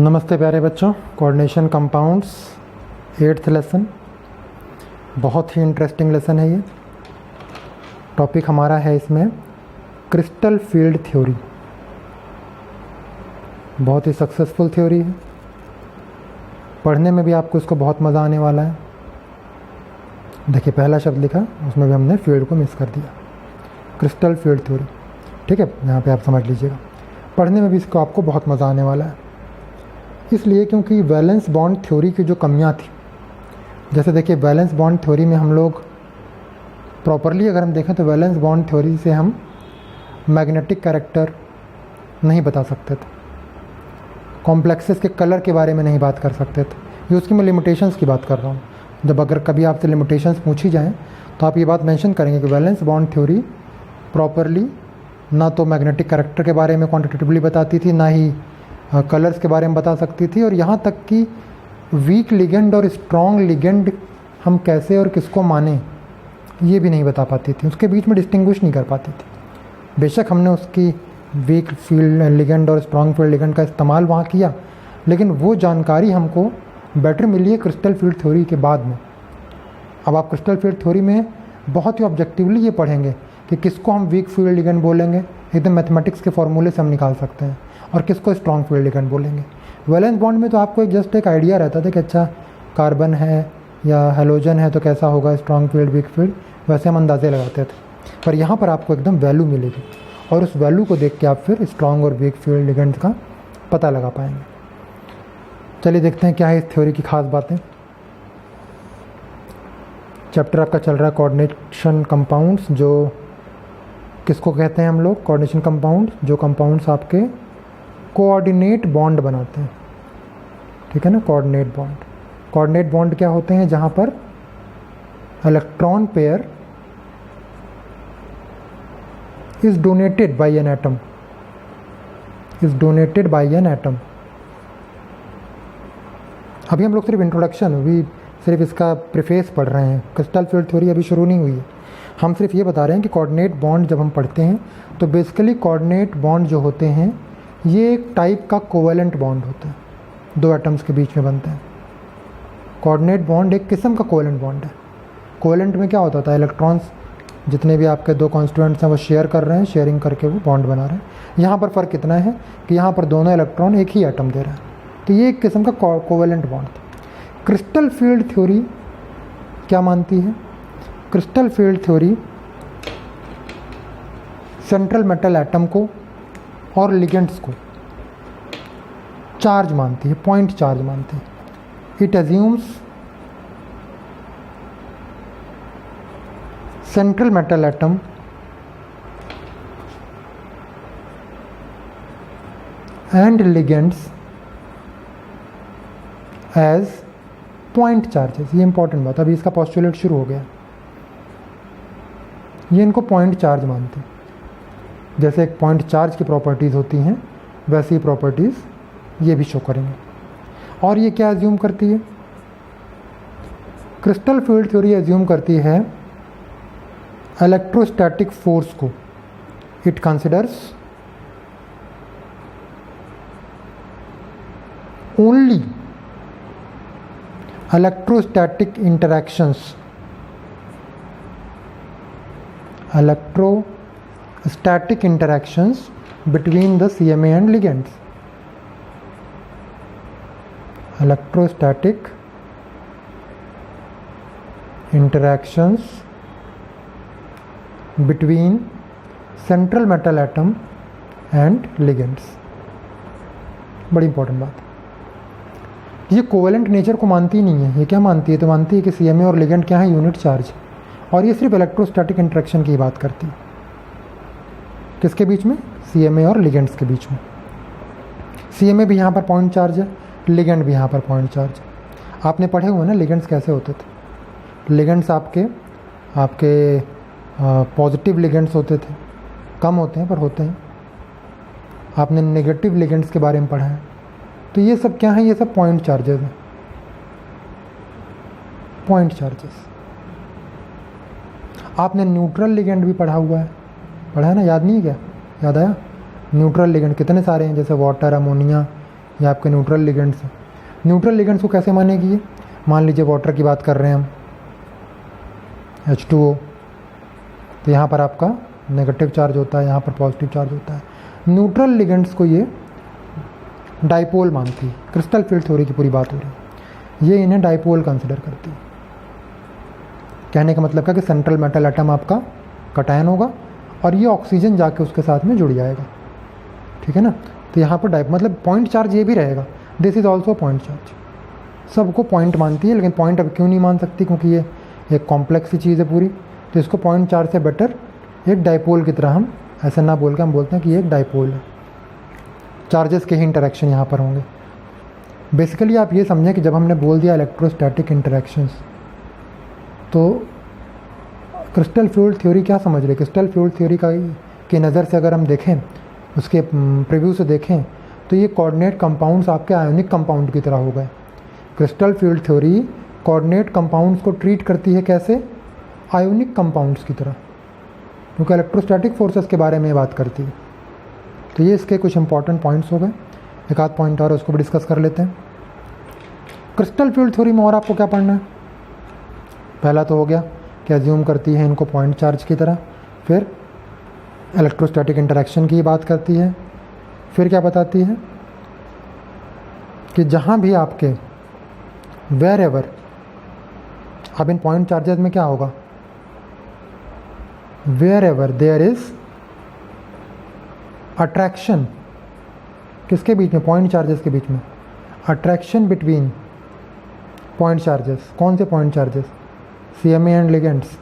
नमस्ते प्यारे बच्चों, कोऑर्डिनेशन कंपाउंड्स 8th लेसन। बहुत ही इंटरेस्टिंग लेसन है ये। टॉपिक हमारा है इसमें क्रिस्टल फील्ड थ्योरी। बहुत ही सक्सेसफुल थ्योरी है, पढ़ने में भी आपको इसको बहुत मज़ा आने वाला है। देखिए पहला शब्द लिखा, उसमें भी हमने फील्ड को मिस कर दिया। क्रिस्टल फील्ड थ्योरी, ठीक है, यहाँ पे आप समझ लीजिएगा। पढ़ने में भी इसको आपको बहुत मज़ा आने वाला है, इसलिए क्योंकि वैलेंस बॉन्ड थ्योरी की जो कमियां थी, जैसे देखिए वैलेंस बॉन्ड थ्योरी में हम लोग प्रॉपरली अगर हम देखें तो वैलेंस बॉन्ड थ्योरी से हम मैग्नेटिक कैरेक्टर नहीं बता सकते थे, कॉम्प्लेक्सेस के कलर के बारे में नहीं बात कर सकते थे। ये उसकी मैं लिमिटेशंस की बात कर रहा हूँ। जब अगर कभी आपसे लिमिटेशंस पूछी जाएँ तो आप ये बात मेंशन करेंगे कि वैलेंस बॉन्ड थ्योरी प्रॉपरली ना तो मैग्नेटिक कैरेक्टर के बारे में क्वांटिटेटिवली बताती थी, ना ही कलर्स के बारे में बता सकती थी, और यहाँ तक कि वीक लिगेंड और स्ट्रॉन्ग लिगेंड हम कैसे और किसको माने ये भी नहीं बता पाती थी, उसके बीच में डिस्टिंग्विश नहीं कर पाती थी। बेशक हमने उसकी वीक फील्ड लिगेंड और स्ट्रॉन्ग फील्ड लिगेंड का इस्तेमाल वहाँ किया, लेकिन वो जानकारी हमको बेटर मिली है क्रिस्टल फील्ड थ्योरी के बाद में। अब आप क्रिस्टल फील्ड थ्योरी में बहुत ही ऑब्जेक्टिवली ये पढ़ेंगे कि किसको हम वीक फील्ड लिगेंड बोलेंगे, एकदम मैथमेटिक्स के फॉर्मूले से हम निकाल सकते हैं, और किसको स्ट्रॉन्ग फील्ड लिगेंड बोलेंगे। वैलेंस बॉन्ड में तो आपको जस्ट एक आइडिया रहता था कि अच्छा कार्बन है या हेलोजन है तो कैसा होगा स्ट्रॉन्ग फील्ड वीक फील्ड, वैसे हम अंदाजे लगाते थे। पर यहाँ पर आपको एकदम वैल्यू मिलेगी, और उस वैल्यू को देख के आप फिर स्ट्रॉन्ग और वीक फील्ड लिगेंड का पता लगा पाएंगे। चलिए देखते हैं क्या है इस थ्योरी की खास बातें। चैप्टर आपका चल रहा है कोऑर्डिनेशन कंपाउंड्स, जो किसको कहते हैं हम लोग, कोऑर्डिनेशन कंपाउंड, जो कंपाउंड्स आपके कोऑर्डिनेट बॉन्ड बनाते हैं, ठीक है ना। कोऑर्डिनेट बॉन्ड क्या होते हैं, जहाँ पर electron pair is donated bye an atom. अभी हम लोग सिर्फ इंट्रोडक्शन, अभी सिर्फ इसका प्रीफेस पढ़ रहे हैं, क्रिस्टल फील्ड थ्योरी अभी शुरू नहीं हुई है। हम सिर्फ ये बता रहे हैं कि कोऑर्डिनेट बॉन्ड जब हम पढ़ते हैं तो बेसिकली कोऑर्डिनेट बॉन्ड जो होते हैं ये एक टाइप का कोवेलेंट बॉन्ड होता है, दो एटम्स के बीच में बनते हैं। कोऑर्डिनेट बॉन्ड एक किस्म का कोवेलेंट बॉन्ड है। कोवेलेंट में क्या होता था, इलेक्ट्रॉन्स जितने भी आपके दो कॉन्स्टिट्यूएंट्स हैं वो शेयर कर रहे हैं, शेयरिंग करके वो बॉन्ड बना रहे हैं। यहाँ पर फ़र्क इतना है कि यहाँ पर दोनों इलेक्ट्रॉन एक ही एटम दे रहे हैं, तो ये एक किस्म का कोवेलेंट बॉन्ड था। क्रिस्टल फील्ड थ्योरी क्या मानती है, crystal field theory central metal atom को और लिगेंड्स को चार्ज मानती है, पॉइंट चार्ज मानती है। It assumes central metal atom and ligands as point charges. ये इंपॉर्टेंट बात, अभी इसका पोस्टुलेट शुरू हो गया। ये इनको पॉइंट चार्ज मानते हैं। जैसे एक पॉइंट चार्ज की प्रॉपर्टीज़ होती हैं वैसी प्रॉपर्टीज़ ये भी शो करेंगे। और ये क्या एज्यूम करती है, क्रिस्टल फील्ड थ्योरी एज्यूम करती है इलेक्ट्रोस्टैटिक फोर्स को। It considers only electrostatic interactions, electrostatic interactions between the CMA and ligands. Electrostatic interactions between central metal atom and ligands. बड़ी इंपॉर्टेंट बात। ये कोवेलेंट नेचर को मानती ही नहीं है। ये क्या मानती है, तो मानती है कि CMA और लिगेंड क्या है, यूनिट चार्ज, और ये सिर्फ इलेक्ट्रोस्टैटिक इंटरेक्शन की बात करती है। किसके बीच में, CMA और लिगेंड्स के बीच में। CMA भी यहाँ पर पॉइंट चार्ज है, लिगेंड भी यहाँ पर पॉइंट चार्ज है। आपने पढ़े हुए ना लिगेंड्स कैसे होते थे। लिगेंड्स आपके पॉजिटिव लिगेंड्स होते थे, कम होते हैं पर होते हैं। आपने नेगेटिव लिगेंड्स के बारे में पढ़ा है। तो ये सब क्या है, ये सब पॉइंट चार्जेस हैं, पॉइंट चार्जेस। आपने न्यूट्रल लिगेंड भी पढ़ा हुआ है, पढ़ा है ना, याद नहीं है क्या, याद आया। न्यूट्रल लिगेंड कितने सारे हैं, जैसे वाटर, अमोनिया, ये आपके न्यूट्रल लिगेंड्स हैं। न्यूट्रल लिगेंड्स को कैसे मानेगी ये? मान लीजिए वाटर की बात कर रहे हैं हम, H2O, तो यहाँ पर आपका नेगेटिव चार्ज होता है, यहाँ पर पॉजिटिव चार्ज होता है। न्यूट्रल लिगेंड्स को ये डाइपोल मानती है। क्रिस्टल फील्ड थ्योरी की पूरी बात हो रही है, ये इन्हें डाइपोल कंसिडर करती है। कहने का मतलब क्या कि सेंट्रल मेटल एटम आपका कटायन होगा और ये ऑक्सीजन जाके उसके साथ में जुड़ जाएगा, ठीक है ना। तो यहाँ पर मतलब पॉइंट चार्ज ये भी रहेगा, this is also point charge. सबको पॉइंट मानती है, लेकिन पॉइंट अब क्यों नहीं मान सकती? क्योंकि ये एक कॉम्प्लेक्स सी चीज़ है पूरी, तो इसको पॉइंट चार्ज से बेटर एक डाइपोल की तरह हम ऐसा ना बोल के हम बोलते हैं कि ये एक डाइपोल है। चार्जेस के ही इंटरेक्शन यहाँ पर होंगे। बेसिकली आप ये समझें कि जब हमने बोल दिया इलेक्ट्रोस्टैटिक इंटरेक्शंस, तो क्रिस्टल फ्लूइड थ्योरी क्या समझ रहे? क्रिस्टल फ्लूइड थ्योरी की नज़र से अगर हम देखें, उसके प्रीव्यू से देखें, तो ये कोऑर्डिनेट कंपाउंड्स आपके आयोनिक कंपाउंड की तरह हो गए। Crystal fluid theory coordinate compounds को ट्रीट करती है कैसे? आयोनिक कंपाउंड्स की तरह, क्योंकि इलेक्ट्रोस्टैटिक फोर्सेस के बारे में बात करती है। तो ये इसके कुछ इंपॉर्टेंट पॉइंट्स हो गए। एक आध पॉइंट और उसको भी डिस्कस कर लेते हैं। क्रिस्टल फ्लूइड थ्योरी में और आपको क्या पढ़ना है? पहला तो हो गया कि अज्यूम करती है इनको पॉइंट चार्ज की तरह, फिर इलेक्ट्रोस्टैटिक इंटरेक्शन की बात करती है, फिर क्या बताती है कि जहाँ भी आपके वेयर एवर, अब इन पॉइंट चार्जेस में क्या होगा? Wherever there is attraction, किसके बीच में? पॉइंट चार्जेस के बीच में। Attraction between point charges. कौन से point charges? CMe and ligands.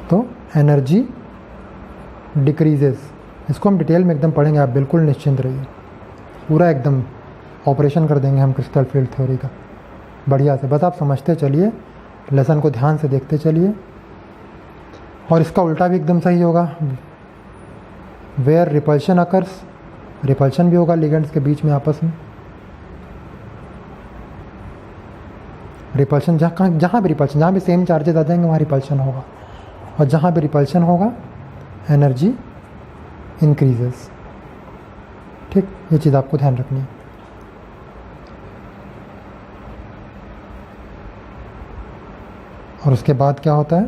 तो एनर्जी डिक्रीजेस। इसको हम डिटेल में एकदम पढ़ेंगे, आप बिल्कुल निश्चिंत रहिए। पूरा एकदम ऑपरेशन कर देंगे हम क्रिस्टल फील्ड थ्योरी का बढ़िया से। बस आप समझते चलिए, लेसन को ध्यान से देखते चलिए। और इसका उल्टा भी एकदम सही होगा। वेयर रिपल्शन अकर्स, रिपल्शन भी होगा लिगेंड्स के बीच में आपस में। रिपल्शन जहाँ भी रिपल्शन, जहाँ भी सेम चार्जेस आ जाएंगे वहाँ रिपल्शन होगा, और जहाँ भी रिपल्शन होगा एनर्जी इंक्रीजेस। ठीक, ये चीज़ आपको ध्यान रखनी है। और उसके बाद क्या होता है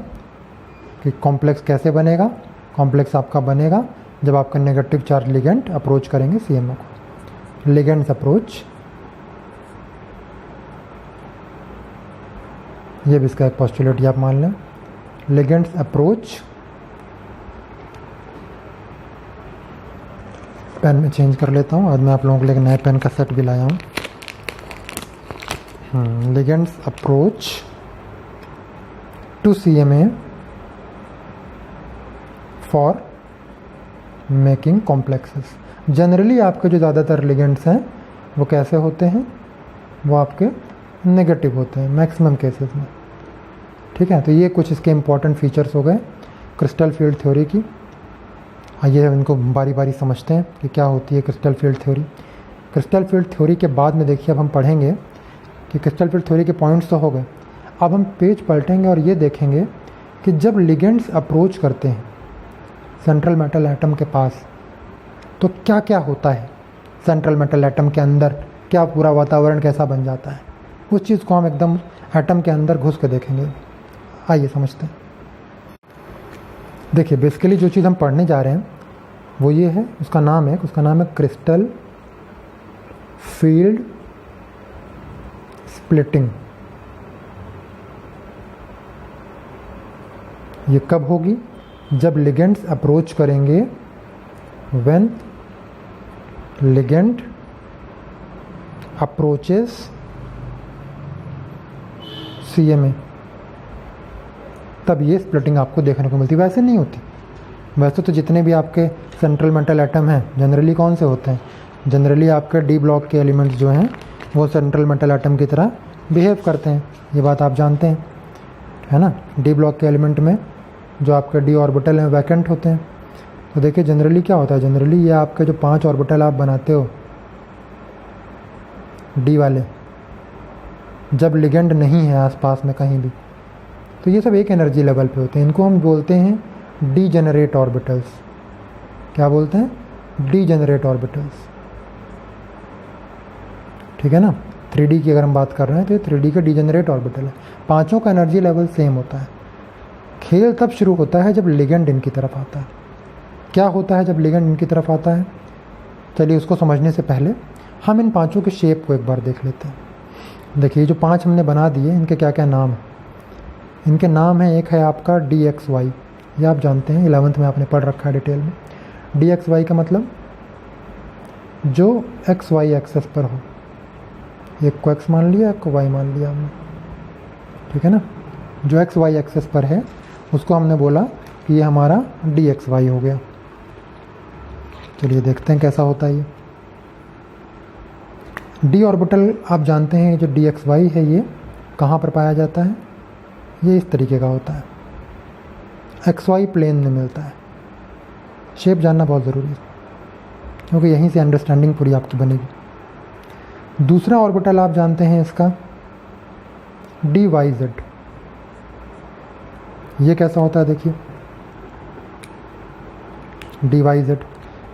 कि कॉम्प्लेक्स कैसे बनेगा? कॉम्प्लेक्स आपका बनेगा जब आपका नेगेटिव चार्ज लिगेंड अप्रोच करेंगे CMO को। लिगेंड्स अप्रोच, ये भी इसका एक पोस्टुलेट आप मान लें। लिगेंड्स अप्रोच, पेन में चेंज कर लेता हूँ। आज मैं आप लोगों के लिए नए पेन का सेट भी लाया हूँ। Ligands approach to CMA for making complexes. Generally आपके जो ज़्यादातर लिगेंड्स हैं वो कैसे होते हैं? वो आपके नेगेटिव होते हैं मैक्सिमम केसेस में। ठीक है, तो ये कुछ इसके इम्पॉर्टेंट फीचर्स हो गए क्रिस्टल फील्ड थ्योरी की। आइए इनको बारी बारी समझते हैं कि क्या होती है crystal field theory. Crystal field theory के बाद में देखिए अब हम पढ़ेंगे कि क्रिस्टल फील्ड थ्योरी के पॉइंट्स तो हो गए। अब हम पेज पलटेंगे और ये देखेंगे कि जब लिगेंड्स अप्रोच करते हैं सेंट्रल मेटल एटम के पास, तो क्या क्या होता है सेंट्रल मेटल एटम के अंदर, क्या पूरा वातावरण कैसा बन जाता है। उस चीज़ को हम एकदम एटम के अंदर घुस के देखेंगे। आइए समझते हैं। देखिए बेसिकली जो चीज़ हम पढ़ने जा रहे हैं वो ये है, उसका नाम है क्रिस्टल फील्ड स्प्लिटिंग। ये कब होगी? जब लिगेंड्स अप्रोच करेंगे, व्हेन लिगेंड अप्रोचेस CMA, तब ये स्प्लिटिंग आपको देखने को मिलती है। वैसे नहीं होती। वैसे तो जितने भी आपके सेंट्रल मेटल एटम हैं जनरली कौन से होते हैं? जनरली आपके D ब्लॉक के एलिमेंट्स जो हैं वो सेंट्रल मेटल एटम की तरह बिहेव करते हैं। ये बात आप जानते हैं, है ना। D ब्लॉक के एलिमेंट में जो आपके D ऑर्बिटल हैं वैकेंट होते हैं। तो देखिए जनरली क्या होता है, जनरली ये आपके जो 5 ऑर्बिटल आप बनाते हो D वाले, जब लिगेंड नहीं है आसपास में कहीं भी, तो ये सब एक एनर्जी लेवल पे होते हैं। इनको हम बोलते हैं डीजेनरेट ऑर्बिटल्स। क्या बोलते हैं, डीजेनरेट ऑर्बिटल्स। ठीक है ना, 3D की अगर हम बात कर रहे हैं तो ये 3D का डीजेनरेट ऑर्बिटल है। पांचों का एनर्जी लेवल सेम होता है। खेल तब शुरू होता है जब लिगेंड इनकी तरफ आता है। क्या होता है जब लिगेंड इनकी तरफ आता है, चलिए उसको समझने से पहले हम इन पांचों के शेप को एक बार देख लेते हैं। देखिए जो 5 हमने बना दिए, इनके क्या क्या नाम हैं। इनके नाम हैं, एक है आपका DXY, ये आप जानते हैं, 11th में आपने पढ़ रखा है डिटेल में। DXY का मतलब जो XY एक्सेस पर हो, एक को x मान लिया, एक को y मान लिया हमने, ठीक है ना। जो XY एक्सेस पर है उसको हमने बोला कि ये हमारा DXY हो गया। चलिए देखते हैं कैसा होता है ये। d ऑर्बिटल आप जानते हैं, जो DXY है ये कहाँ पर पाया जाता है, ये इस तरीके का होता है, XY प्लेन में मिलता है। शेप जानना बहुत ज़रूरी है क्योंकि यहीं से अंडरस्टैंडिंग पूरी आपकी बनेगी। दूसरा ऑर्बिटल आप जानते हैं इसका DYZ, ये कैसा होता है देखिए, DYZ।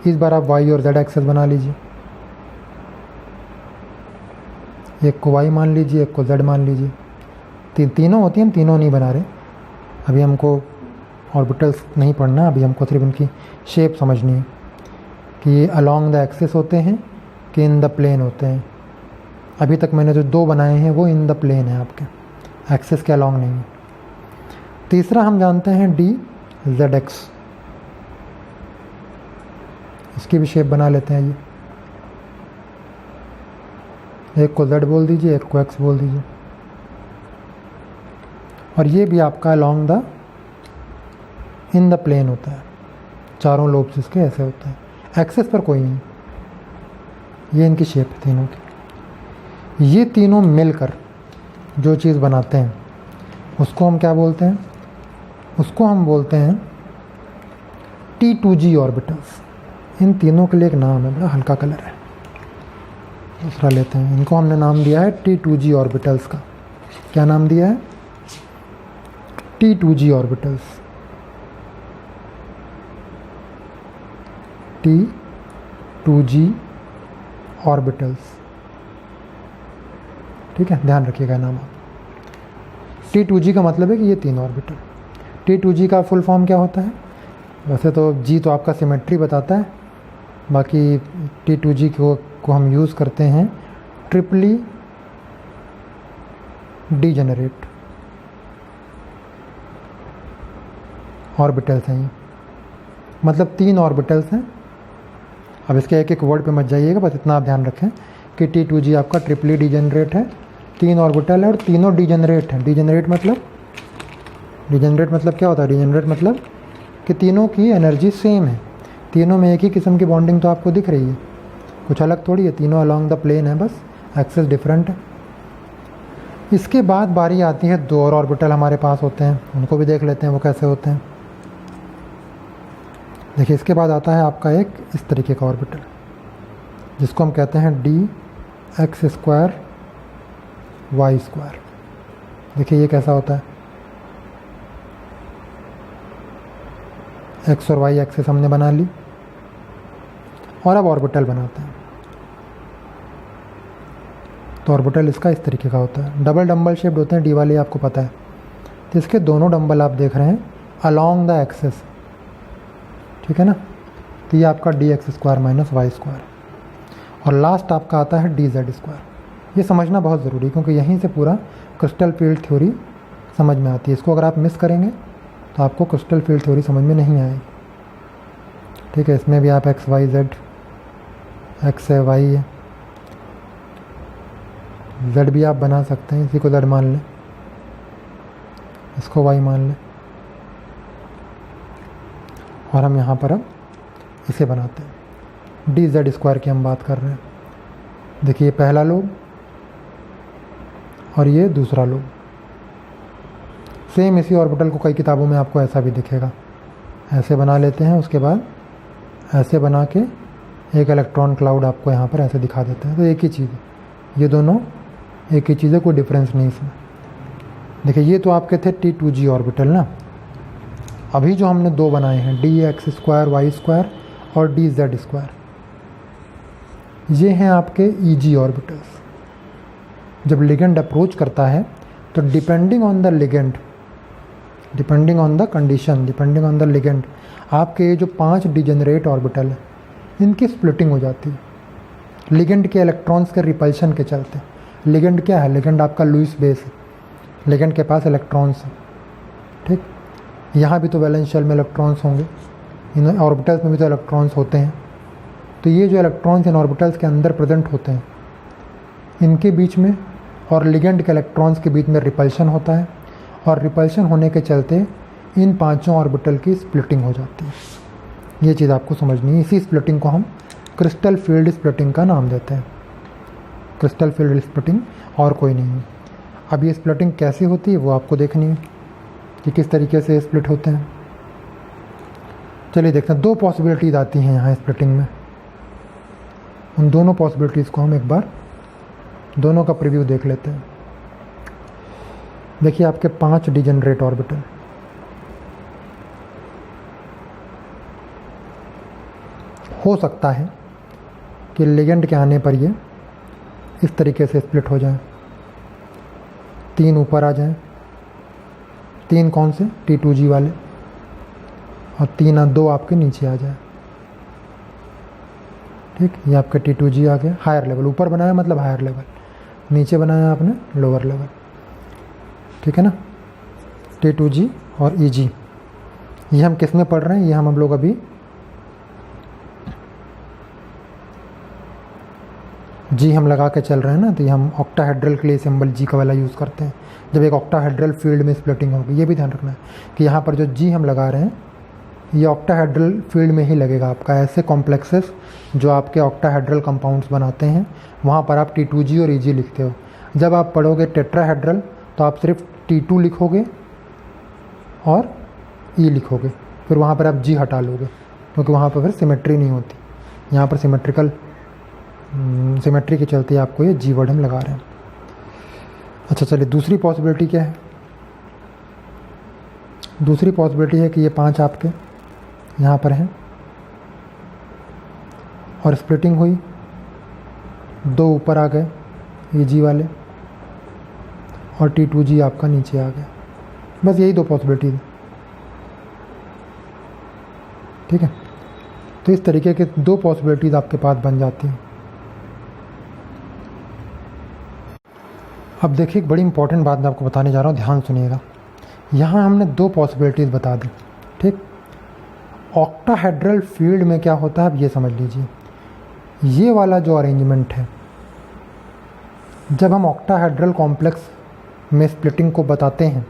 इस बार आप y और z एक्सेस बना लीजिए, एक को y मान लीजिए, एक को z मान लीजिए। तीनों होती हैं, हम तीनों नहीं बना रहे, अभी हमको ऑर्बिटल्स नहीं पढ़ना, अभी हमको सिर्फ इनकी शेप समझनी है कि ये अलॉन्ग द एक्सिस होते हैं कि इन द प्लेन होते हैं। अभी तक मैंने जो 2 बनाए हैं वो इन द प्लेन है, आपके एक्सिस के अलॉन्ग नहीं है। तीसरा हम जानते हैं DZX, इसकी भी शेप बना लेते हैं। ये एक को Z बोल दीजिए, एक को X बोल दीजिए, और ये भी आपका along the in the plane होता है। चारों लोब्स इसके ऐसे होते हैं, एक्सेस पर कोई नहीं। ये इनकी शेप है तीनों की। ये तीनों मिलकर जो चीज़ बनाते हैं उसको हम क्या बोलते हैं, उसको हम बोलते हैं T2G ऑर्बिटल्स। इन तीनों के लिए एक नाम है, बड़ा हल्का कलर है, दूसरा लेते हैं। इनको हमने नाम दिया है T2G ऑर्बिटल्स का। क्या नाम दिया है, T2G ऑर्बिटल्स। T2G ऑर्बिटल्स, ठीक है, ध्यान रखिएगा नाम। T2G का मतलब है कि ये 3 ऑर्बिटल। T2G का फुल फॉर्म क्या होता है, वैसे तो G तो आपका सिमेट्री बताता है, बाकी T2G को हम यूज़ करते हैं ट्रिपली डीजेनरेट ऑर्बिटल्स हैं ये, मतलब 3 ऑर्बिटल्स हैं। अब इसके एक एक वर्ड पे मत जाइएगा, बस इतना आप ध्यान रखें कि T2G आपका ट्रिपली डीजेनरेट है, 3 ऑर्बिटल है और तीनों डीजेनरेट हैं। डीजेनरेट मतलब क्या होता है, डीजेनरेट मतलब कि तीनों की एनर्जी सेम है, तीनों में एक ही किस्म की बॉन्डिंग तो आपको दिख रही है, कुछ अलग थोड़ी है, तीनों अलॉन्ग द प्लेन है, बस एक्सेस डिफरेंट है। इसके बाद बारी आती है 2 और ऑर्बिटल हमारे पास होते हैं, उनको भी देख लेते हैं वो कैसे होते हैं। देखिए इसके बाद आता है आपका एक इस तरीके का ऑर्बिटल जिसको हम कहते हैं DX² Y²। देखिए ये कैसा होता है, X और Y एक्सिस हमने बना ली और अब ऑर्बिटल बनाते हैं। तो ऑर्बिटल इसका इस तरीके का होता है, डबल डंबल शेप्ड होते हैं, डी वाले आपको पता है। तो इसके दोनों डंबल आप देख रहे हैं अलॉन्ग द एक्सिस, ठीक है ना। तो ये आपका DX² -Y², और लास्ट आपका आता है DZ²। ये समझना बहुत ज़रूरी है क्योंकि यहीं से पूरा क्रिस्टल फील्ड थ्योरी समझ में आती है। इसको अगर आप मिस करेंगे तो आपको क्रिस्टल फील्ड थ्योरी समझ में नहीं आएगी, ठीक है। इसमें भी आप X Y Z, X है Y है, Z भी आप बना सकते हैं, इसी को Z मान लें, इसको Y मान लें, और हम यहाँ पर अब इसे बनाते हैं। DZ² की हम बात कर रहे हैं। देखिए ये पहला लोब और ये दूसरा लोब, सेम इसी ऑर्बिटल को कई किताबों में आपको ऐसा भी दिखेगा। ऐसे बना लेते हैं, उसके बाद ऐसे बना के एक इलेक्ट्रॉन क्लाउड आपको यहाँ पर ऐसे दिखा देते हैं। तो एक ही चीज़ है, ये दोनों एक ही चीज़ है, कोई डिफरेंस नहीं इसमें। देखिए ये तो आपके थे T2G ऑर्बिटल ना। अभी जो हमने 2 बनाए हैं DX² Y² और dz²। ये हैं आपके Eg ऑर्बिटल्स। जब लिगेंड अप्रोच करता है तो depending on the ligand, depending on the condition, depending on the ligand, आपके ये जो 5 डिजेनरेट ऑर्बिटल है इनकी स्प्लिटिंग हो जाती है लिगेंड के इलेक्ट्रॉन्स के रिपल्शन के चलते। लिगेंड क्या है? लिगेंड आपका लुईस बेस है, लिगेंड के पास इलेक्ट्रॉन्स हैं, ठीक। यहाँ भी तो वैलेंस शेल में इलेक्ट्रॉन्स होंगे, इन ऑर्बिटल्स में भी तो इलेक्ट्रॉन्स होते हैं। तो ये जो इलेक्ट्रॉन्स इन ऑर्बिटल्स के अंदर प्रेजेंट होते हैं, इनके बीच में और लिगेंड के इलेक्ट्रॉन्स के बीच में रिपल्शन होता है, और रिपल्शन होने के चलते इन 5 ऑर्बिटल की स्प्लिटिंग हो जाती है। ये चीज़ आपको समझनी है। इसी स्प्लिटिंग को हम क्रिस्टल फील्ड स्प्लिटिंग का नाम देते हैं। क्रिस्टल फील्ड स्प्लिटिंग और कोई नहीं है। अब ये स्प्लिटिंग कैसे होती है वो आपको देखनी है कि किस तरीके से स्प्लिट होते हैं। चलिए देखते हैं, 2 पॉसिबिलिटीज़ आती हैं यहाँ स्प्लिटिंग में। उन दोनों पॉसिबिलिटीज़ को हम एक बार दोनों का प्रीव्यू देख लेते हैं। देखिए आपके 5 डिजेनरेट ऑर्बिटल, हो सकता है कि लिगेंड के आने पर ये इस तरीके से स्प्लिट हो जाए, 3 ऊपर आ जाएं। 3 कौन से? T2G वाले, और 2 आपके नीचे आ जाए, ठीक। ये आपका T2G आ गया, हायर लेवल। ऊपर बनाया मतलब हायर लेवल, नीचे बनाया आपने लोअर लेवल, ठीक है ना। T2G और Eg, ये हम किस में पढ़ रहे हैं? ये हम लोग अभी जी हम लगा के चल रहे हैं ना, तो ये हम ऑक्टाहेड्रल के लिए सिंबल जी का वाला यूज़ करते हैं जब एक ऑक्टाहेड्रल फील्ड में स्प्लिटिंग होगी। ये भी ध्यान रखना है कि यहाँ पर जो जी हम लगा रहे हैं ये ऑक्टाहेड्रल फील्ड में ही लगेगा आपका। ऐसे कॉम्प्लेक्सेस जो आपके ऑक्टाहेड्रल कंपाउंड्स बनाते हैं वहाँ पर आप T2G और Eg लिखते हो। जब आप पढ़ोगे टेट्राहेड्रल तो आप सिर्फ T2 लिखोगे और E लिखोगे, फिर वहाँ पर आप G हटा लोगे क्योंकि वहाँ पर फिर सिमेट्री नहीं होती। यहाँ पर सिमेट्री के चलते आपको ये G वर्ड हम लगा रहे हैं। अच्छा चलिए, दूसरी पॉसिबिलिटी क्या है? दूसरी पॉसिबिलिटी है कि ये 5 आपके यहाँ पर हैं और स्प्लिटिंग हुई, 2 ऊपर आ गए Eg वाले और T2G आपका नीचे आ गया। बस यही 2 पॉसिबिलिटी है, ठीक है। तो इस तरीके के 2 पॉसिबिलिटीज़ आपके पास बन जाती हैं। अब देखिए, एक बड़ी इंपॉर्टेंट बात मैं आपको बताने जा रहा हूँ, ध्यान सुनिएगा। यहाँ हमने 2 पॉसिबिलिटीज़ बता दी, ठीक। ऑक्टाहेड्रल फील्ड में क्या होता है अब ये समझ लीजिए। ये वाला जो अरेंजमेंट है, जब हम ऑक्टाहेड्रल कॉम्प्लेक्स में स्प्लिटिंग को बताते हैं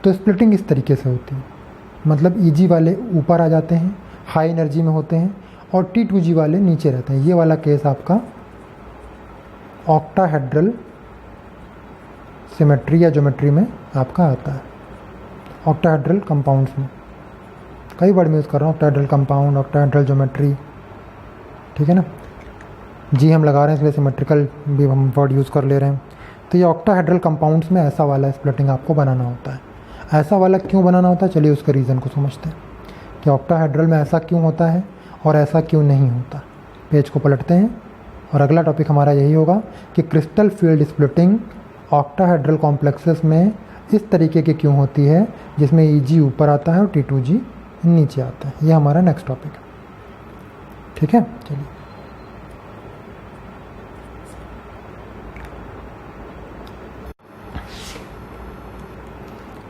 तो स्प्लिटिंग इस तरीके से होती है, मतलब Eg वाले ऊपर आ जाते हैं, हाई एनर्जी में होते हैं, और T2G वाले नीचे रहते हैं। ये वाला केस आपका ऑक्टाहेड्रल सिमेट्री या ज्योमेट्री में आपका आता है। ऑक्टाहेड्रल कंपाउंड्स में कई वर्ड में यूज़ कर रहा हूँ, ऑक्टाहेड्रल कंपाउंड, ऑक्टाहेड्रल ज्योमेट्री, ठीक है ना। जी हम लगा रहे हैं इसलिए सिमेट्रिकल भी हम वर्ड यूज़ कर ले रहे हैं। तो ये ऑक्टाहेड्रल कंपाउंड्स में ऐसा वाला स्प्लिटिंग आपको बनाना होता है। ऐसा वाला क्यों बनाना होता है, चलिए उसके रीज़न को समझते हैं कि ऑक्टाहेड्रल में ऐसा क्यों होता है और ऐसा क्यों नहीं होता। पेज को पलटते हैं और अगला टॉपिक हमारा यही होगा कि crystal field splitting octahedral complexes में इस तरीके की क्यों होती है, जिसमें Eg ऊपर आता है और T2G नीचे आता है। ये हमारा नेक्स्ट टॉपिक है, ठीक है। चलिए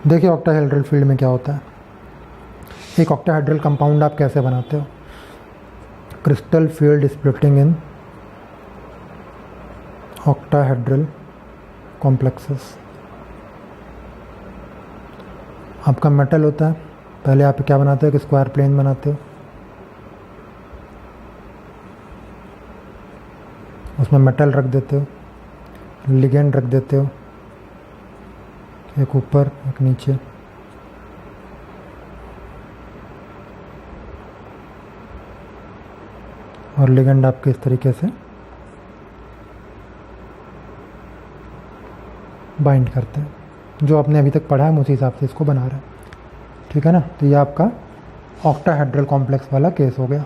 देखिए, ऑक्टाहेड्रल फील्ड में क्या होता है। एक ऑक्टाहेड्रल कंपाउंड आप कैसे बनाते हो? Crystal field splitting in octahedral complexes. आपका मेटल होता है, पहले आप क्या बनाते हो कि स्क्वायर प्लेन बनाते हो, उसमें मेटल रख देते हो, लिगेंड रख देते हो, एक ऊपर एक नीचे, और लिगेंड आपके इस तरीके से बाइंड करते हैं। जो आपने अभी तक पढ़ा है उसी हिसाब से इसको बना रहे हैं, ठीक है ना। तो ये आपका ऑक्टाहेड्रल कॉम्प्लेक्स वाला केस हो गया।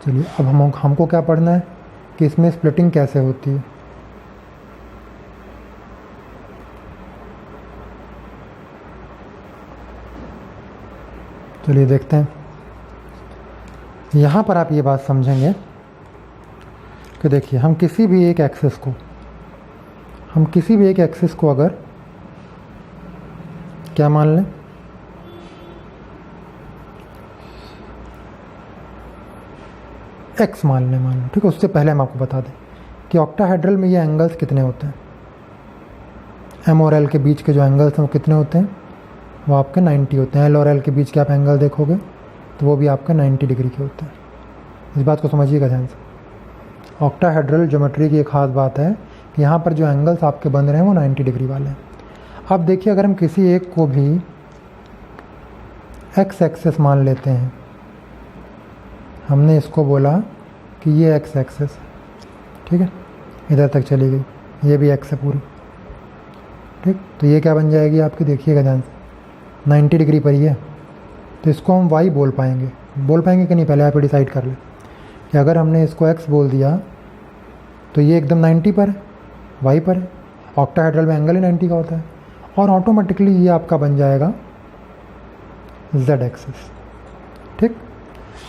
चलिए अब हमको क्या पढ़ना है कि इसमें स्प्लिटिंग कैसे होती है। चलिए देखते हैं। यहाँ पर आप ये बात समझेंगे कि देखिए हम किसी भी एक एक्सिस को अगर क्या मान लें, एक्स मान लें, ठीक है। उससे पहले हम आपको बता दें कि ऑक्टाहेड्रल में ये एंगल्स कितने होते हैं। एम और एल के बीच के जो एंगल्स हैं वो कितने होते हैं, वो आपके 90 होते हैं। एल और एल के बीच के आप एंगल देखोगे तो वो भी आपके 90 डिग्री के होते हैं। इस बात को समझिएगा ध्यान से। ऑक्टाहेड्रल ज्योमेट्री की एक खास बात है कि यहाँ पर जो एंगल्स आपके बन रहे हैं वो 90 डिग्री वाले हैं। अब देखिए अगर हम किसी एक को भी एक्स एक्सेस मान लेते हैं, हमने इसको बोला कि ये एक्स एक्सेस, ठीक है, इधर तक चली गई, ये भी एक्स है पूरी, ठीक। तो ये क्या बन जाएगी आपकी, देखिएगा ध्यान से, 90 डिग्री पर ही है। तो इसको हम वाई बोल पाएंगे कि नहीं, पहले आप डिसाइड कर लें कि अगर हमने इसको एक्स बोल दिया तो ये एकदम 90 पर है, वाई पर है। ऑक्टाहेड्रल में एंगल ही 90 का होता है और ऑटोमेटिकली ये आपका बन जाएगा जेड एक्सिस, ठीक।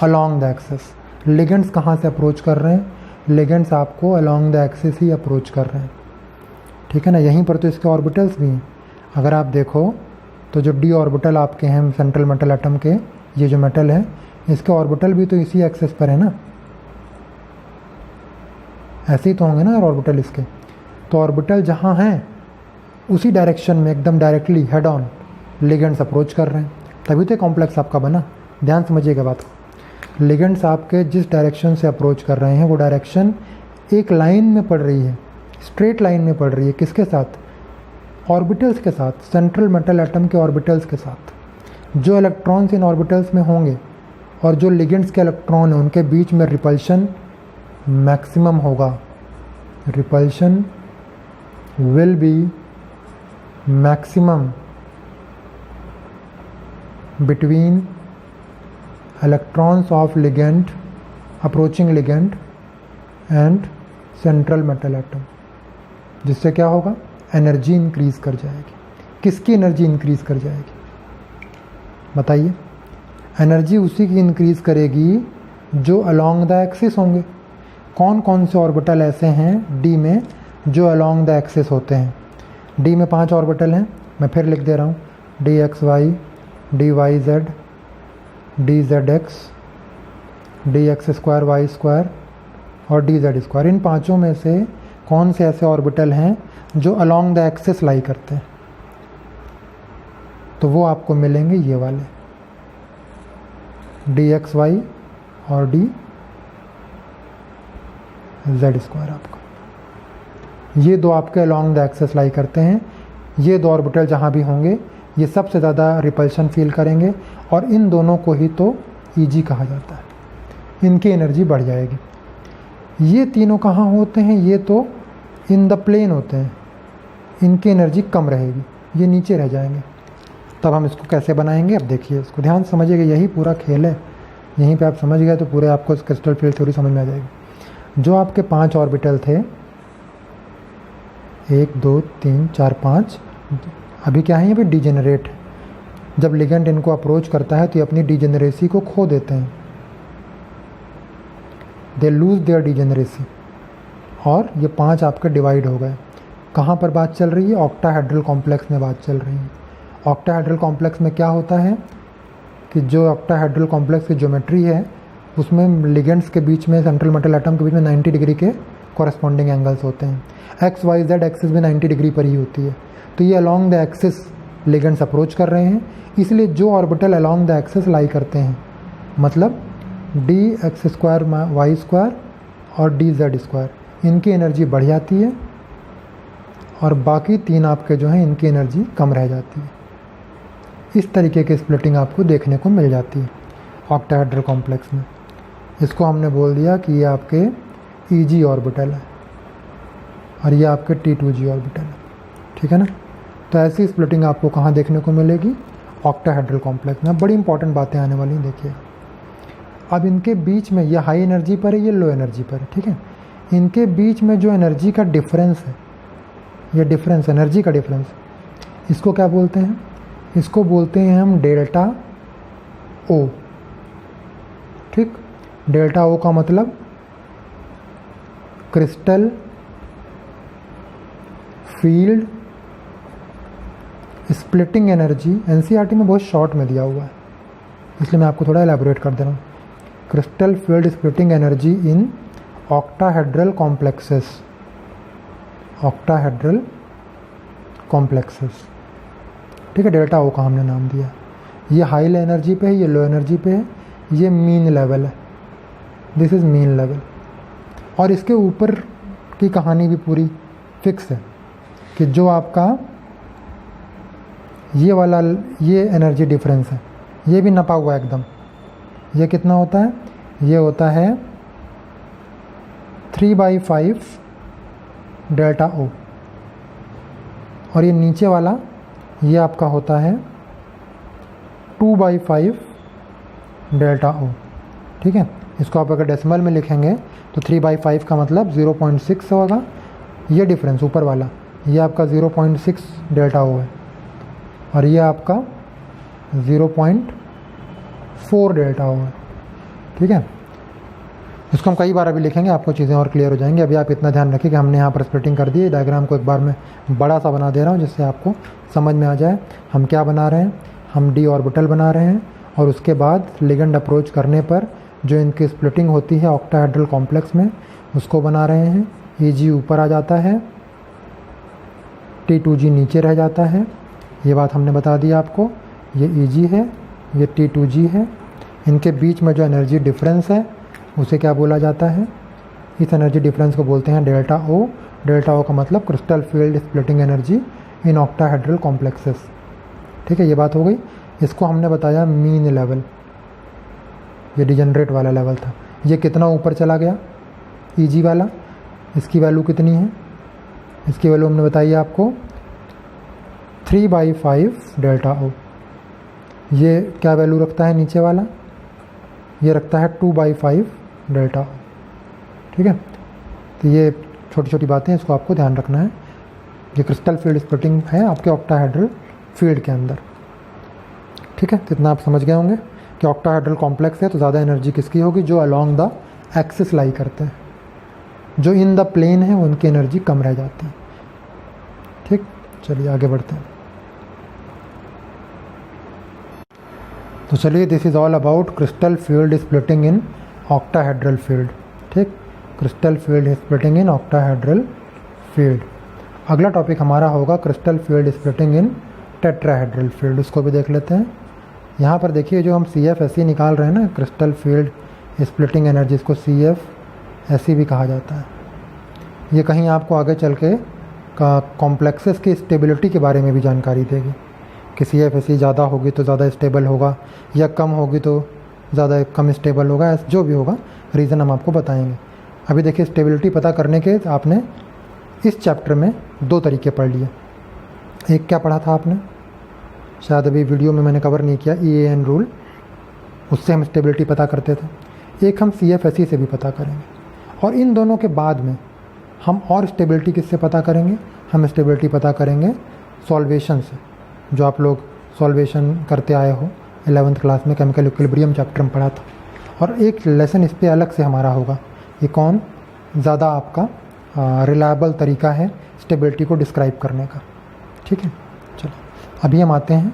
अलोंग द एक्सिस लिगेंड्स कहाँ से अप्रोच कर रहे हैं, लिगेंड्स आपको along the axis he approach कर रहे हैं, ठीक है ना। यहीं पर तो इसके ऑर्बिटल्स भी हैं। अगर आप देखो तो जो डी ऑर्बिटल आपके हैं सेंट्रल मेटल एटम के, ये जो मेटल है इसके ऑर्बिटल भी तो इसी एक्सिस पर है ना, ऐसे ही तो होंगे ना ऑर्बिटल इसके। तो ऑर्बिटल जहाँ हैं उसी डायरेक्शन में एकदम directly head on ligands approach कर रहे हैं, तभी तो कॉम्प्लेक्स आपका बना। ध्यान समझिएगा बात को। लिगेंड्स आपके जिस डायरेक्शन से अप्रोच कर रहे हैं वो डायरेक्शन एक लाइन में पड़ रही है, स्ट्रेट लाइन में पड़ रही है। किसके साथ, ऑर्बिटल्स के साथ, सेंट्रल मेटल एटम के ऑर्बिटल्स के साथ। जो इलेक्ट्रॉन्स इन ऑर्बिटल्स में होंगे और जो लिगेंड्स के इलेक्ट्रॉन हैं उनके बीच में रिपल्शन मैक्सिमम होगा। Repulsion will be maximum between electrons of ligand approaching ligand and central metal atom, जिससे क्या होगा, एनर्जी इंक्रीज कर जाएगी। किसकी एनर्जी इंक्रीज कर जाएगी बताइए, एनर्जी उसी की इंक्रीज करेगी जो अलोंग द एक्सिस होंगे। कौन कौन से ऑर्बिटल ऐसे हैं डी में जो अलोंग द एक्सिस होते हैं। डी में 5 ऑर्बिटल हैं, मैं फिर लिख दे रहा हूँ, D X Y, D Y Z, D Z X, D X square Y square और डी जेड स्क्वायर। इन पांचों में से कौन से ऐसे ऑर्बिटल हैं जो अलोंग द एक्सिस लाई करते हैं, तो वो आपको मिलेंगे ये वाले, डी एक्स वाई और डी जेड स्क्वायर। आपका ये दो आपके अलोंग द एक्सिस लाई करते हैं। ये दो ऑर्बिटल जहाँ भी होंगे ये सबसे ज़्यादा रिपल्शन फील करेंगे और इन दोनों को ही तो ईजी कहा जाता है, इनकी एनर्जी बढ़ जाएगी। ये तीनों कहाँ होते हैं, ये तो इन द प्लेन होते हैं, इनकी एनर्जी कम रहेगी, ये नीचे रह जाएंगे। तब हम इसको कैसे बनाएंगे, अब देखिए इसको ध्यान समझिएगा, यही पूरा खेल है। यहीं पे आप समझ गए तो पूरे आपको क्रिस्टल फील्ड थ्योरी समझ में आ जाएगी। जो आपके 5 ऑर्बिटल थे, 1 2 3 4 5, अभी क्या है, ये भी डीजेनरेट है। जब लिगेंड इनको अप्रोच करता है तो ये अपनी डीजेनरेसी को खो देते हैं, दे लूज देयर डीजेनरेसी, और ये 5 आपके डिवाइड हो गए। कहाँ पर बात चल रही है, ऑक्टाहेड्रल कॉम्प्लेक्स में बात चल रही है। ऑक्टाहेड्रल कॉम्प्लेक्स में क्या होता है कि जो ऑक्टाहेड्रल कॉम्प्लेक्स की ज्योमेट्री है उसमें लिगेंड्स के बीच में, सेंट्रल मेटल एटम के बीच में 90 डिग्री के कॉरेस्पॉन्डिंग एंगल्स होते हैं। एक्स वाई जेड एक्सिस भी 90 डिग्री पर ही होती है। तो ये along the axis ligands approach कर रहे हैं, इसलिए जो orbital along the axis lie करते हैं, मतलब D X square Y square और डी जेड स्क्वायर, इनकी एनर्जी बढ़ जाती है और बाकी 3 आपके जो हैं इनकी एनर्जी कम रह जाती है। इस तरीके की स्प्लिटिंग आपको देखने को मिल जाती है ऑक्टाहेड्रल कॉम्प्लेक्स में। इसको हमने बोल दिया कि ये आपके ईजी ऑर्बिटल है और ये आपके T2G ऑर्बिटल है, ठीक है ना। तो ऐसी स्प्लिटिंग आपको कहाँ देखने को मिलेगी, ऑक्टाहेड्रल कॉम्प्लेक्स में। बड़ी इंपॉर्टेंट बातें आने वाली हैं, देखिए। अब इनके बीच में ये हाई एनर्जी पर है, ये लो एनर्जी पर है, ठीक है। इनके बीच में जो एनर्जी का डिफरेंस है, ये डिफरेंस, एनर्जी का डिफरेंस, इसको क्या बोलते हैं? इसको बोलते हैं हम डेल्टा ओ, ठीक। डेल्टा ओ का मतलब crystal field splitting energy. NCERT में बहुत शॉर्ट में दिया हुआ है, इसलिए मैं आपको थोड़ा एलैबोरेट कर दे रहा हूँ। Crystal field splitting energy in octahedral complexes, octahedral complexes, ठीक है। डेल्टा ओ का हमने नाम दिया। ये हाई एनर्जी पे है, ये लो एनर्जी पे है, ये मीन लेवल है, दिस इज़ मीन लेवल। और इसके ऊपर की कहानी भी पूरी फिक्स है कि जो आपका ये वाला, ये एनर्जी डिफरेंस है, ये भी नपा हुआ एकदम। ये कितना होता है? ये होता है 3/5 डेल्टा ओ। और ये नीचे वाला, ये आपका होता है 2/5 डेल्टा ओ, ठीक है। इसको आप अगर डेसिमल में लिखेंगे तो 3/5 का मतलब 0.6 होगा। ये डिफरेंस ऊपर वाला, ये आपका 0.6 डेल्टा ओ है, और ये आपका 0.4 डेल्टा ओ है, ठीक है। इसको हम कई बार अभी लिखेंगे, आपको चीज़ें और क्लियर हो जाएंगी। अभी आप इतना ध्यान रखिए कि हमने यहाँ पर स्प्लिटिंग कर दी है। डायग्राम को एक बार मैं बड़ा सा बना दे रहा हूँ जिससे आपको समझ में आ जाए हम क्या बना रहे हैं। हम डी ऑर्बिटल बना रहे हैं, और उसके बाद लिगेंड अप्रोच करने पर जो इनकी स्प्लिटिंग होती है ऑक्टाहेड्रल कॉम्प्लेक्स में, उसको बना रहे हैं। Eg ऊपर आ जाता है, T2G नीचे रह जाता है। ये बात हमने बता दी आपको। ये Eg है, ये T2G है। इनके बीच में जो एनर्जी डिफरेंस है उसे क्या बोला जाता है? इस एनर्जी डिफरेंस को बोलते हैं डेल्टा ओ। डेल्टा ओ का मतलब crystal field splitting energy in octahedral complexes, ठीक है। ये बात हो गई। इसको हमने बताया मीन लेवल, ये डिजनरेट वाला लेवल था। ये कितना ऊपर चला गया Eg वाला? इसकी वैल्यू कितनी है? इसकी वैल्यू हमने बताई आपको 3/5 डेल्टा ओ। ये क्या वैल्यू रखता है नीचे वाला? ये रखता है 2/5 डेल्टा ओ, ठीक है। तो ये छोटी छोटी बातें, इसको आपको ध्यान रखना है। ये क्रिस्टल फील्ड स्प्लिटिंग है आपके ऑक्टाहेड्रल फील्ड के अंदर, ठीक है। तो इतना आप समझ गए होंगे कि ऑक्टाहेड्रल कॉम्प्लेक्स है तो ज़्यादा एनर्जी किसकी होगी? जो अलोंग द एक्सिस लाई करते हैं। जो इन द प्लेन है उनकी एनर्जी कम रह जाती है, ठीक। चलिए आगे बढ़ते हैं। तो चलिए, this is all about crystal field splitting in octahedral field, ठीक। Crystal field splitting in octahedral field. अगला टॉपिक हमारा होगा crystal field splitting in tetrahedral field. उसको भी देख लेते हैं। यहाँ पर देखिए, जो हम CFSE निकाल रहे हैं ना, क्रिस्टल फील्ड स्प्लिटिंग एनर्जी, इसको CFSE भी कहा जाता है। ये कहीं आपको आगे चल के का कॉम्प्लेक्सेस की स्टेबिलिटी के बारे में भी जानकारी देगी कि CFSE ज़्यादा होगी तो ज़्यादा स्टेबल होगा, या कम होगी तो ज़्यादा कम स्टेबल होगा। जो भी होगा रीज़न हम आपको बताएंगे। अभी देखिए, स्टेबिलिटी पता करने के आपने इस चैप्टर में 2 तरीके पढ़ लिए। एक क्या पढ़ा था आपने, शायद अभी वीडियो में मैंने कवर नहीं किया, EAN रूल, उससे हम स्टेबिलिटी पता करते थे। एक हम CFSE से भी पता करेंगे। और इन दोनों के बाद में हम और स्टेबिलिटी किससे पता करेंगे? हम स्टेबिलिटी पता करेंगे सॉल्वेशन से। जो आप लोग सॉल्वेशन करते आए हो 11th क्लास में, केमिकल इक्विलिब्रियम चैप्टर में पढ़ा था। और एक लेसन इस पर अलग से हमारा होगा, ये कौन ज़्यादा आपका रिलायबल तरीका है स्टेबिलिटी को डिस्क्राइब करने का, ठीक है। चलो अभी हम आते हैं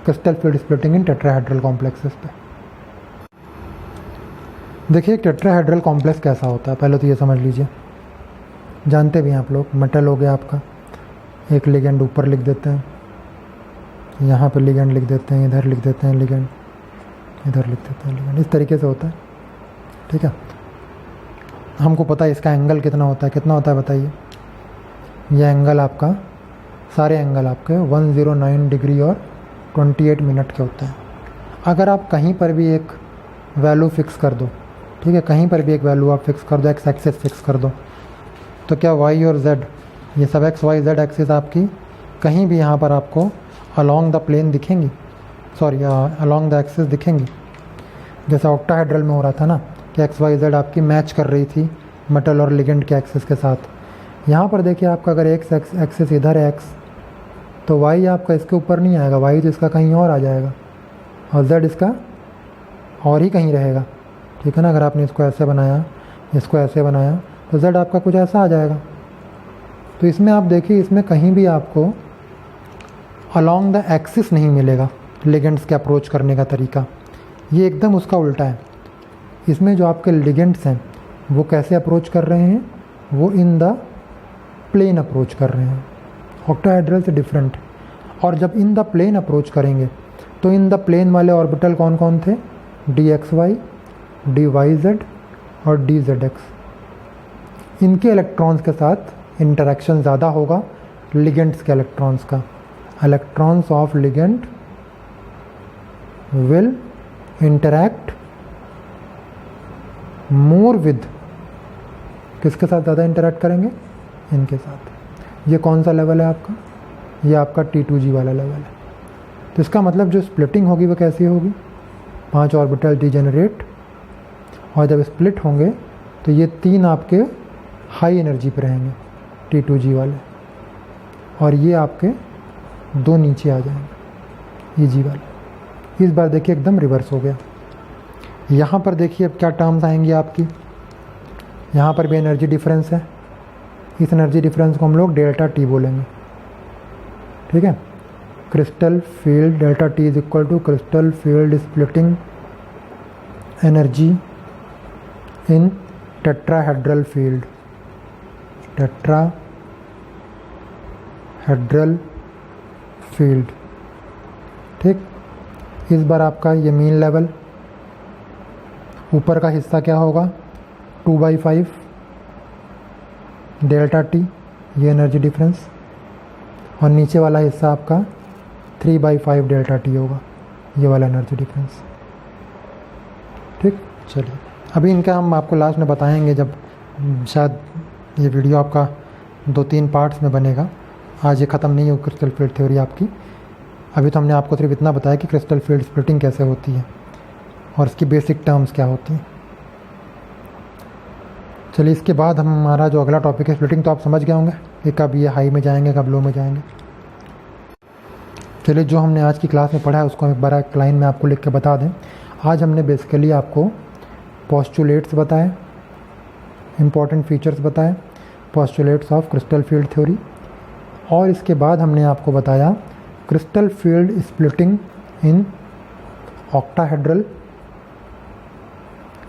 crystal field splitting in tetrahedral complexes पे। देखिए, टेट्राहेड्रल कॉम्प्लेक्स कैसा होता है पहले तो ये समझ लीजिए। जानते भी हैं आप लोग, मेटल हो गया आपका, एक लिगेंड ऊपर लिख देते हैं, यहाँ पे लिगेंड लिख देते हैं, इधर लिख देते हैं लिगेंड, इधर लिख देते हैं लिगेंड, इस तरीके से होता है, ठीक है। हमको पता है इसका एंगल कितना होता है। कितना होता है बताइए? यह एंगल आपका, सारे एंगल आपके 109 डिग्री और 28 मिनट के होते हैं। अगर आप कहीं पर भी एक वैल्यू फिक्स कर दो, ठीक है, कहीं पर भी एक वैल्यू आप फिक्स कर दो, एक्स एक्सिस फिक्स कर दो, तो क्या वाई और जेड, ये सब एक्स वाई जेड एक्सिस आपकी कहीं भी यहाँ पर आपको अलोंग द प्लेन दिखेंगी? सॉरी अलॉन्ग द एक्सिस दिखेंगी, जैसा ऑक्टाहेड्रल में हो रहा था ना कि एक्स वाई जेड आपकी मैच कर रही थी मेटल और लिगेंड के एक्सिस के साथ। यहाँ पर देखिए आपका अगर एक्स एक्सिस इधर है एक्स, तो वाई आपका इसके ऊपर नहीं आएगा, वाई तो इसका कहीं और आ जाएगा और जेड इसका और ही कहीं रहेगा, ठीक है ना। अगर आपने इसको ऐसे बनाया, इसको ऐसे बनाया, तो जेड आपका कुछ ऐसा आ जाएगा। तो इसमें आप देखिए, इसमें कहीं भी आपको अलॉन्ग द एक्सिस नहीं मिलेगा लिगेंड्स के अप्रोच करने का तरीका, ये एकदम उसका उल्टा है। इसमें जो आपके लिगेंड्स हैं वो कैसे अप्रोच कर रहे हैं, वो इन द प्लेन अप्रोच कर रहे हैं, ऑक्टाहेड्रल से डिफरेंट। और जब इन द प्लेन अप्रोच करेंगे तो इन द प्लेन वाले ऑर्बिटल कौन कौन थे, D X Y, D Y Z और डी जेड एक्स। इनके इलेक्ट्रॉन्स के साथ इंटरेक्शन ज़्यादा होगा लिगेंड्स के इलेक्ट्रॉन्स का। Electrons of ligand will interact more with, किसके साथ ज़्यादा इंटरैक्ट करेंगे, इनके साथ। ये कौन सा लेवल है आपका, ये आपका T2G वाला लेवल है। तो इसका मतलब जो स्प्लिटिंग होगी वो कैसी होगी, 5 ऑर्बिटल डिजेनरेट, और जब स्प्लिट होंगे तो ये 3 आपके हाई एनर्जी पे रहेंगे T2G वाले, और ये आपके 2 नीचे आ जाएंगे EG वाले। इस बार देखिए एकदम रिवर्स हो गया। यहाँ पर देखिए अब क्या टर्म्स आएंगी आपकी, यहाँ पर भी एनर्जी डिफरेंस है, इस एनर्जी डिफरेंस को हम लोग डेल्टा टी बोलेंगे, ठीक है। Crystal field delta T is equal to crystal field splitting energy in tetrahedral field, tetrahedral field, ठीक। इस बार आपका ये मीन लेवल, ऊपर का हिस्सा क्या होगा 2/5 डेल्टा टी, ये एनर्जी डिफरेंस, और नीचे वाला हिस्सा आपका 3/5 डेल्टा टी होगा, ये वाला एनर्जी डिफरेंस, ठीक। चलिए अभी इनका हम आपको लास्ट में बताएंगे, जब शायद ये वीडियो आपका 2-3 पार्ट्स में बनेगा। आज ये ख़त्म नहीं हो क्रिस्टल फील्ड थ्योरी आपकी। अभी तो हमने आपको सिर्फ इतना बताया कि क्रिस्टल फील्ड स्प्लिटिंग कैसे होती है और इसकी बेसिक टर्म्स क्या होती हैं। चलिए इसके बाद हमारा जो अगला टॉपिक है स्प्लिटिंग, तो आप समझ गए होंगे कि कब ये हाई में जाएंगे, कब लो में जाएंगे। चलिए जो हमने आज की क्लास में पढ़ा है उसको एक बार एक लाइन में आपको लिख के बता दें। आज हमने बेसिकली आपको पोस्टुलेट्स बताए, इम्पॉर्टेंट फीचर्स बताए, postulates of crystal field theory, और इसके बाद हमने आपको बताया crystal field splitting in octahedral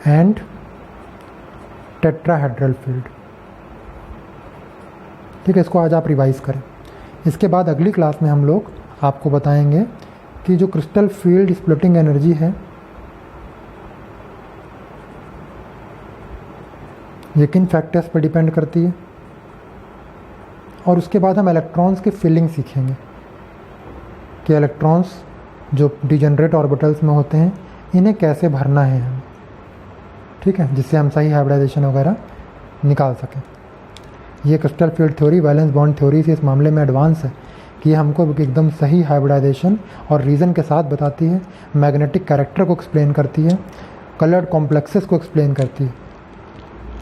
and tetrahedral field, ठीक है। इसको आज आप रिवाइज करें। इसके बाद अगली क्लास में हम लोग आपको बताएंगे कि जो क्रिस्टल फील्ड स्प्लिटिंग एनर्जी है ये किन फैक्टर्स पर डिपेंड करती है, और उसके बाद हम इलेक्ट्रॉन्स की फिलिंग सीखेंगे कि इलेक्ट्रॉन्स जो डिजेनरेट ऑर्बिटल्स में होते हैं इन्हें कैसे भरना है हमें, ठीक है, जिससे हम सही हाइब्रिडाइजेशन वगैरह निकाल सकें। ये crystal field theory valence bond theory से इस मामले में एडवांस है कि ये हमको एकदम सही हाइब्रिडाइजेशन और रीज़न के साथ बताती है, मैग्नेटिक कैरेक्टर को एक्सप्लेन करती है, कलर्ड कॉम्प्लेक्सेस को एक्सप्लेन करती है,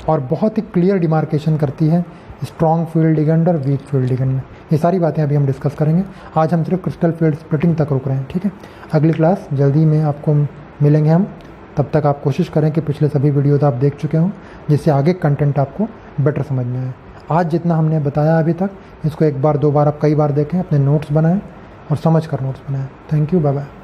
और बहुत ही क्लियर डिमार्केशन करती है स्ट्रॉन्ग फील्ड लिगेंड और वीक फील्ड लिगेंड में। ये सारी बातें अभी हम डिस्कस करेंगे। आज हम सिर्फ क्रिस्टल फील्ड स्प्लिटिंग तक रुक रहे हैं, ठीक है। अगली क्लास जल्दी में आपको मिलेंगे हम, तब तक आप कोशिश करें कि पिछले सभी वीडियोज़ आप देख चुके हों, जिससे आगे कंटेंट आपको बेटर समझ में आए। आज जितना हमने बताया अभी तक, इसको 1 बार 2 बार आप कई बार देखें, अपने नोट्स बनाएं और समझ कर नोट्स बनाएं। Thank you, bye bye.